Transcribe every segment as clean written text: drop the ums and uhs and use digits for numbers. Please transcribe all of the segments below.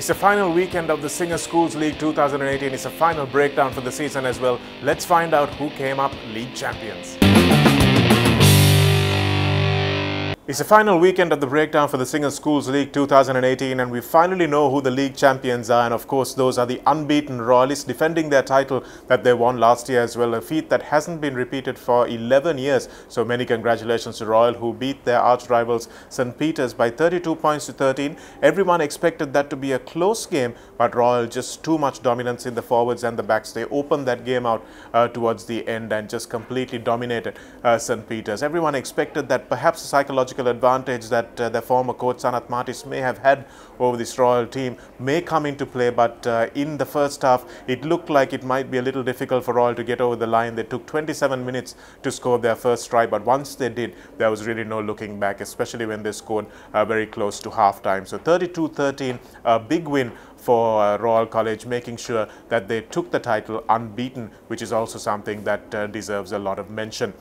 It's the final weekend of the Singer Schools League 2018. It's a final breakdown for the season as well. Let's find out who came up league champions. It's the final weekend of the breakdown for the Singer Schools League 2018, and we finally know who the league champions are. And of course, those are the unbeaten Royalists, defending their title that they won last year as well, a feat that hasn't been repeated for 11 years. So many congratulations to Royal, who beat their arch rivals St. Peter's by 32 points to 13. Everyone expected that to be a close game, but Royal just too much dominance in the forwards and the backs. They opened that game out towards the end and just completely dominated St. Peter's. Everyone expected that perhaps the psychological advantage that their former coach Sanat Martis may have had over this Royal team may come into play, but in the first half it looked like it might be a little difficult for Royal to get over the line. They took 27 minutes to score their first try, but once they did, there was really no looking back, especially when they scored very close to half time. So 32-13, a big win for Royal College, making sure that they took the title unbeaten, which is also something that deserves a lot of mention.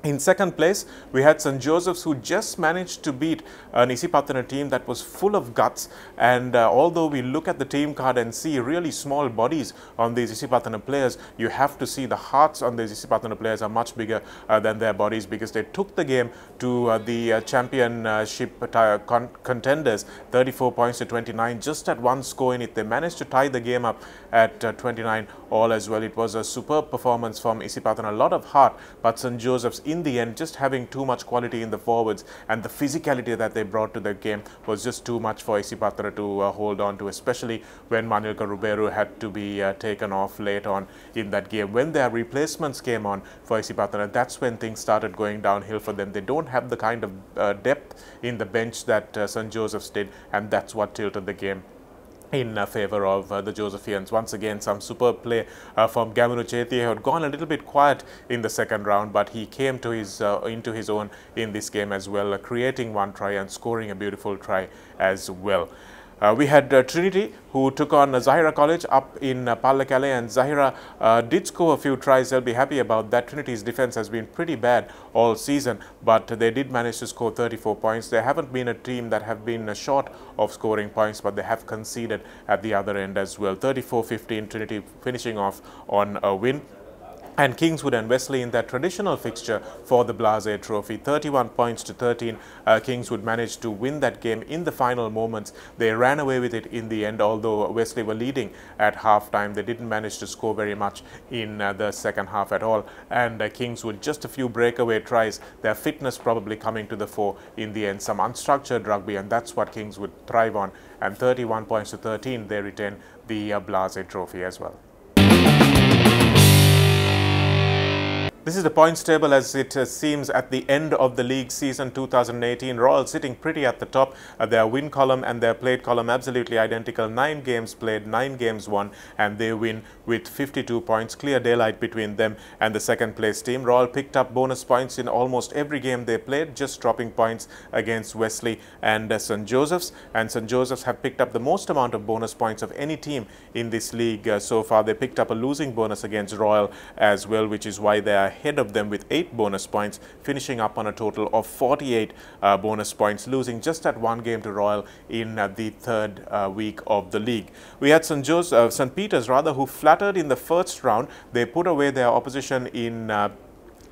In second place, we had St. Joseph's, who just managed to beat an Isipatana team that was full of guts. And although we look at the team card and see really small bodies on these Isipatana players, you have to see the hearts on these Isipatana players are much bigger than their bodies, because they took the game to the championship contenders, 34 points to 29, just at one score in it. They managed to tie the game up at 29 all as well. It was a superb performance from Isipatana, a lot of heart, but St. Joseph's in the end just having too much quality in the forwards, and the physicality that they brought to the game was just too much for Isipatana to hold on to, especially when Manilka Ruberu had to be taken off late on in that game. When their replacements came on for Isipatana, that's when things started going downhill for them. They don't have the kind of depth in the bench that St. Joseph's did, and that's what tilted the game in favor of the Josephians. Once again, some superb play from Gamunu Chethi, who had gone a little bit quiet in the second round, but he came to his into his own in this game as well, creating one try and scoring a beautiful try as well. We had Trinity, who took on Zahira College up in Pallekele, and Zahira did score a few tries. They'll be happy about that. Trinity's defense has been pretty bad all season, but they did manage to score 34 points. They haven't been a team that have been short of scoring points, but they have conceded at the other end as well. 34-15, Trinity finishing off on a win. And Kingswood and Wesley in their traditional fixture for the Blase Trophy, 31 points to 13. Kingswood managed to win that game in the final moments. They ran away with it in the end, although Wesley were leading at halftime. They didn't manage to score very much in the second half at all. And Kingswood, just a few breakaway tries, their fitness probably coming to the fore in the end. Some unstructured rugby, and that's what Kingswood thrive on. And 31 points to 13, they retain the Blase Trophy as well. This is the points table as it seems at the end of the league season 2018. Royal sitting pretty at the top. Their win column and their played column absolutely identical. 9 games played, 9 games won, and they win with 52 points. Clear daylight between them and the second place team. Royal picked up bonus points in almost every game they played, just dropping points against Wesley and St. Joseph's. And St. Joseph's have picked up the most amount of bonus points of any team in this league so far. They picked up a losing bonus against Royal as well, which is why they are ahead of them with 8 bonus points, finishing up on a total of 48 bonus points, losing just at 1 game to Royal in the third week of the league. We had St. Peter's who flattered in the first round. They put away their opposition in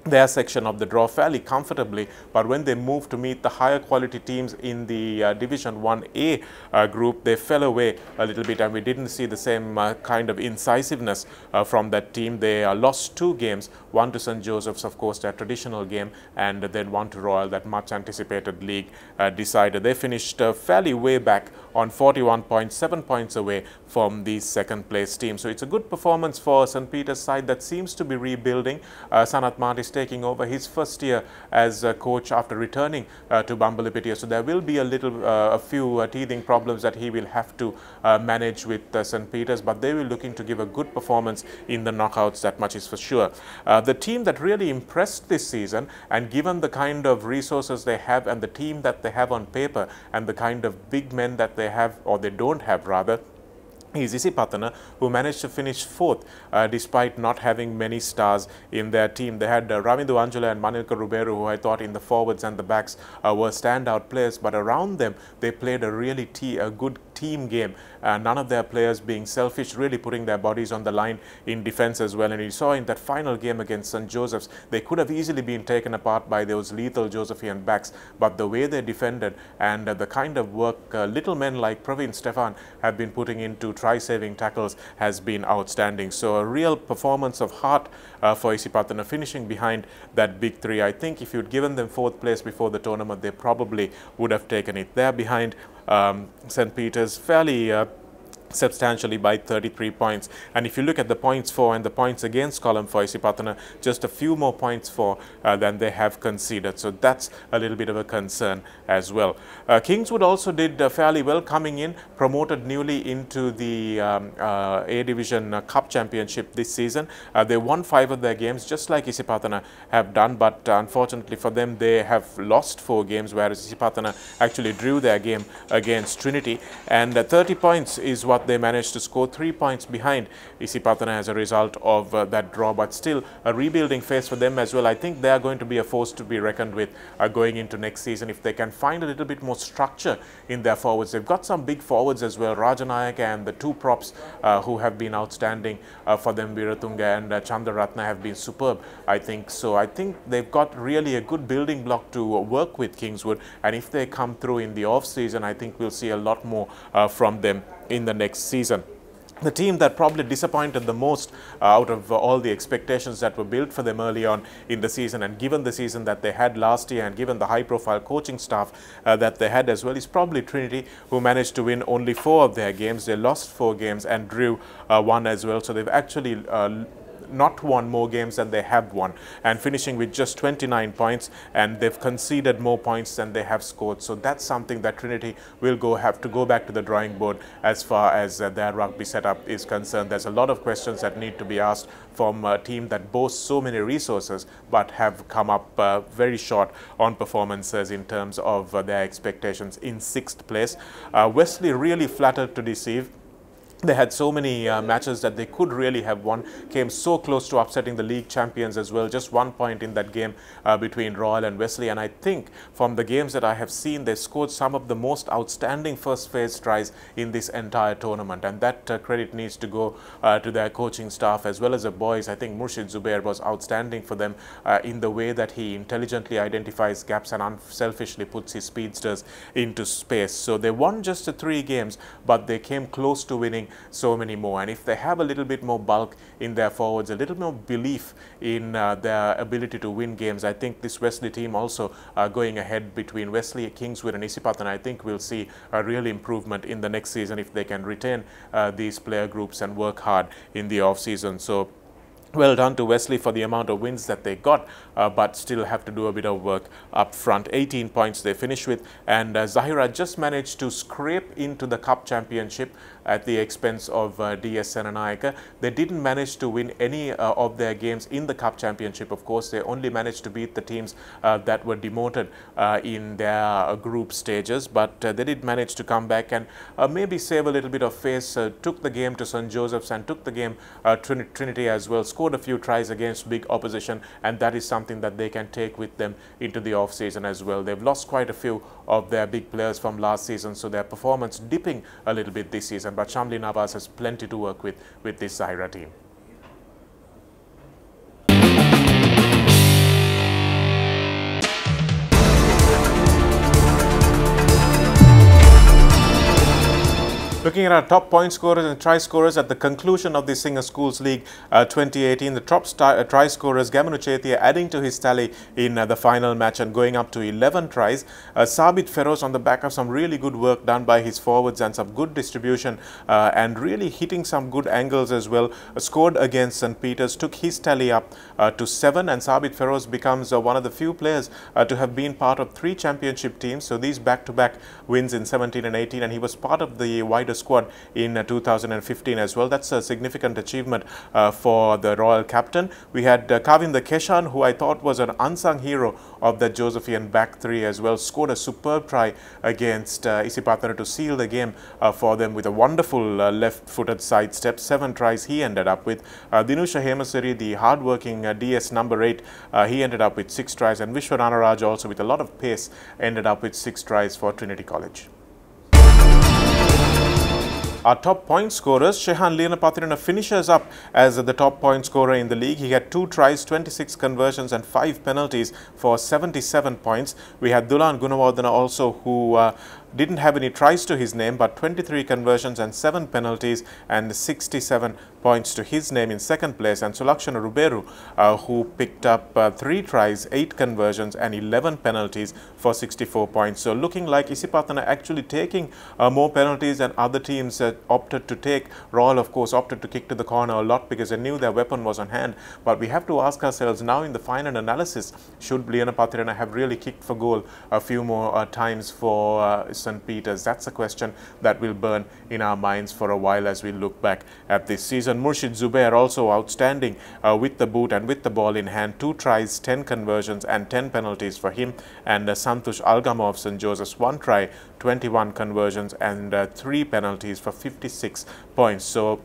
their section of the draw fairly comfortably, but when they moved to meet the higher quality teams in the Division 1A group, they fell away a little bit, and we didn't see the same kind of incisiveness from that team. They lost 2 games, one to St. Joseph's, of course, their traditional game, and then one to Royal, that much anticipated league decider. They finished fairly way back on 41 points, 7 points away from the second place team. So it's a good performance for St. Peter's side that seems to be rebuilding. Sanat Martis taking over his first year as a coach after returning to Bambalapitiya. So there will be a few teething problems that he will have to manage with St. Peter's, but they will looking to give a good performance in the knockouts, that much is for sure. The team that really impressed this season, and given the kind of resources they have and the team that they have on paper and the kind of big men that they have, or they don't have rather, is Isipatana, who managed to finish 4th despite not having many stars in their team. They had Ramindu Anjula and Manilka Ruberu, who I thought in the forwards and the backs were standout players, but around them they played a really good team game. None of their players being selfish, really putting their bodies on the line in defense as well. And you saw in that final game against St. Joseph's, they could have easily been taken apart by those lethal Josephian backs, but the way they defended and the kind of work little men like Praveen Stefan have been putting into try-saving tackles has been outstanding. So a real performance of heart for Isipatana, finishing behind that big three. I think if you'd given them 4th place before the tournament, they probably would have taken it. They're behind St. Peter's fairly substantially by 33 points. And if you look at the points for and the points against column for Isipatana, just a few more points for than they have conceded. So that's a little bit of a concern as well. Kingswood also did fairly well, coming in, promoted newly into the A Division Cup Championship this season. They won 5 of their games, just like Isipatana have done, but unfortunately for them, they have lost 4 games, whereas Isipatana actually drew their game against Trinity. And 30 points is what they managed to score, 3 points behind Isipatana as a result of that draw, but still a rebuilding phase for them as well. I think they are going to be a force to be reckoned with going into next season if they can find a little bit more structure in their forwards. They've got some big forwards as well, Rajanayak and the 2 props who have been outstanding for them, Viratunga and Chandaratna have been superb, I think. So I think they've got really a good building block to work with, Kingswood, and if they come through in the off season, I think we'll see a lot more from them in the next season. The team that probably disappointed the most out of all the expectations that were built for them early on in the season, and given the season that they had last year and given the high-profile coaching staff that they had as well, is probably Trinity, who managed to win only 4 of their games. They lost 4 games and drew 1 as well. So they've actually not won more games than they have won, and finishing with just 29 points, and they've conceded more points than they have scored. So that's something that Trinity will have to go back to the drawing board as far as their rugby setup is concerned. There's a lot of questions that need to be asked from a team that boasts so many resources but have come up very short on performances in terms of their expectations. In 6th place, Wesley really flattered to deceive. They had so many matches that they could really have won, came so close to upsetting the league champions as well. Just 1 point in that game between Royal and Wesley. And I think from the games that I have seen, they scored some of the most outstanding first phase tries in this entire tournament. And that credit needs to go to their coaching staff as well as the boys. I think Murshid Zubair was outstanding for them in the way that he intelligently identifies gaps and unselfishly puts his speedsters into space. So they won just the 3 games, but they came close to winning so many more. And if they have a little bit more bulk in their forwards, a little more belief in their ability to win games, I think this Wesley team also going ahead between Wesley, Kingswood and Isipatana, I think we'll see a real improvement in the next season if they can retain these player groups and work hard in the off season. So well done to Wesley for the amount of wins that they got, but still have to do a bit of work up front. 18 points they finished with, and Zahira just managed to scrape into the Cup Championship at the expense of DS Senanayaka. They didn't manage to win any of their games in the Cup Championship. Of course, they only managed to beat the teams that were demoted in their group stages, but they did manage to come back and maybe save a little bit of face. Took the game to St. Joseph's and took the game Trinity as well. Scored a few tries against big opposition, and that is something that they can take with them into the off season as well. They've lost quite a few of their big players from last season, so their performance dipping a little bit this season, but Shamli Navas has plenty to work with this Zahira team. Looking at our top point scorers and try scorers at the conclusion of the Singer Schools League 2018, the top try scorers, Gamanu Chetia adding to his tally in the final match and going up to 11 tries. Sabit Feroz, on the back of some really good work done by his forwards and some good distribution and really hitting some good angles as well, scored against St. Peter's, took his tally up to 7, and Sabit Feroz becomes one of the few players to have been part of 3 championship teams. So these back-to-back wins in 17 and 18, and he was part of the wider squad in 2015 as well. That's a significant achievement for the Royal captain. We had Kavinder Keshan, who I thought was an unsung hero of the Josephian back 3 as well, scored a superb try against Isipatana to seal the game for them with a wonderful left-footed sidestep. 7 tries he ended up with. Dinusha Hemasiri, the hard-working DS number 8, he ended up with 6 tries, and Vishwarana Raj also with a lot of pace ended up with 6 tries for Trinity College. Our top point scorers, Shehan Lianapathirana finishes up as the top point scorer in the league. He had 2 tries, 26 conversions and 5 penalties for 77 points. We had Dulan Gunawardana also, who didn't have any tries to his name, but 23 conversions and 7 penalties and 67 points to his name in second place. And Sulakshana Ruberu, who picked up 3 tries, 8 conversions and 11 penalties for 64 points. So looking like Isipathana actually taking more penalties than other teams opted to take. Royal, of course, opted to kick to the corner a lot because they knew their weapon was on hand. But we have to ask ourselves now in the final analysis, should Lianapathirana have really kicked for goal a few more times for St. Peter's? That's a question that will burn in our minds for a while as we look back at this season. Murshid Zubair also outstanding with the boot and with the ball in hand. 2 tries, 10 conversions and 10 penalties for him. And Santush Algama of St. Joseph's, 1 try, 21 conversions and 3 penalties for 56 points. So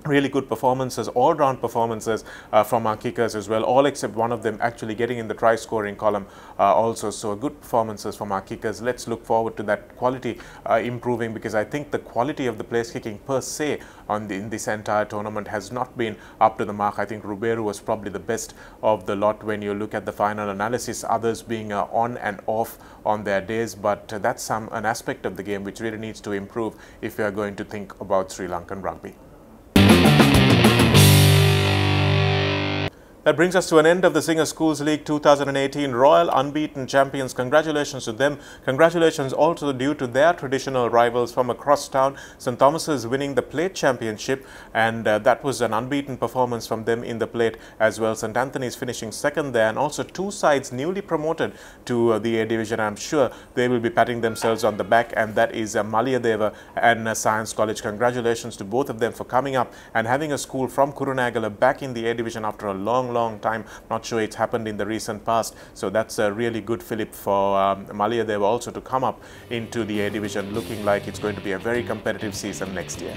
really good performances, all-round performances from our kickers as well, all except one of them actually getting in the try scoring column also. So good performances from our kickers. Let's look forward to that quality improving, because I think the quality of the place kicking per se in this entire tournament has not been up to the mark. I think Ruberu was probably the best of the lot when you look at the final analysis, others being on and off on their days, but that's an aspect of the game which really needs to improve if we are going to think about Sri Lankan rugby. That brings us to an end of the Singer Schools League 2018. Royal unbeaten champions. Congratulations to them. Congratulations also due to their traditional rivals from across town. St. Thomas's winning the Plate Championship, and that was an unbeaten performance from them in the Plate as well. St. Anthony's finishing second there, and also 2 sides newly promoted to the A Division. I'm sure they will be patting themselves on the back, and that is Maliyadeva and Science College. Congratulations to both of them for coming up and having a school from Kurunagala back in the A Division after a long time. Not sure it's happened in the recent past. So that's a really good fillip for Maliyadeva also to come up into the A Division, looking like it's going to be a very competitive season next year.